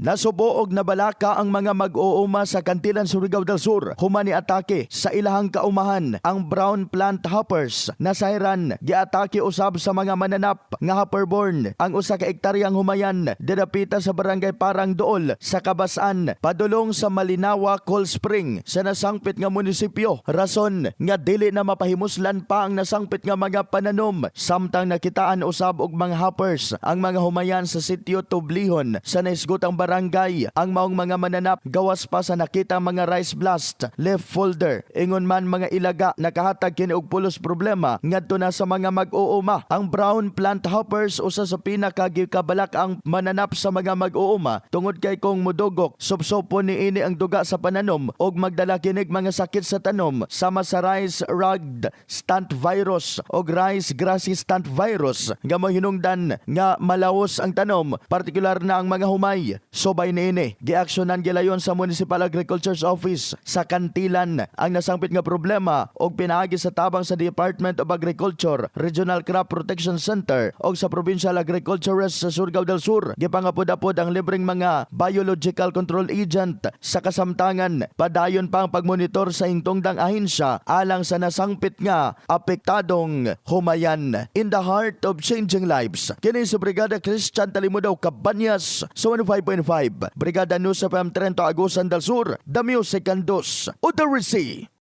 Nasubo og nabalaka ang mga mag-uuma sa Kantilan, Surigao del Sur. Humani atake sa ilahang kaumahan ang brown plant hoppers. Nasayran giatake usab sa mga mananap nga hopperborn ang usa ka ektaryang humayan didapita sa barangay Parang Dool sa Kabasan padulong sa Malinawa, Cold Spring sa nasangpit nga munisipyo. Rason nga dili na mapahimuslan pa ang nasangpit nga mga pananom samtang nakitaan usab og mga hoppers ang mga humayan sa sitio Tublihon sa naisgotang barangay. Ang maong mga mananap gawas pa sa nakita mga rice blast, leaf folder. Ingon man mga ilaga nakahatag kini og pulos problema ngadto na sa mga mag-uuma. Ang brown plant hoppers usa sa pinakagikabalak ang mananap sa mga mag-uuma tungod kay kung mudugok subsopon niini ang duga sa pananom og magdala kinig mga sakit sa tanom sama sa rice rug stunt virus og rice grassy stunt virus nga mohinungdan nga malawos ang tanom, partikular na ang mga humay. Subay niini giaksyonan gilayon sa Municipal Agriculture's Office sa Kantilan ang nasangpit nga problema og pinaagi sa tabang sa Department of Agriculture, Regional Crop Protection Center og sa Provincial Agriculturist sa Surigao del Sur. Gipangapod-apod ang libreng mga biological control agent sa kasamtangan. Padayon pa ang pagmonitor sa ingtungdang ahensya alang sa nasangpit nga apektadong humayan. In the heart of changing lives, kini si Brigada Christian Talimudaw Cabanyas sa 15.5 Brigada News FM Trento, Agusan del Sur, The Music and Dos, Authority.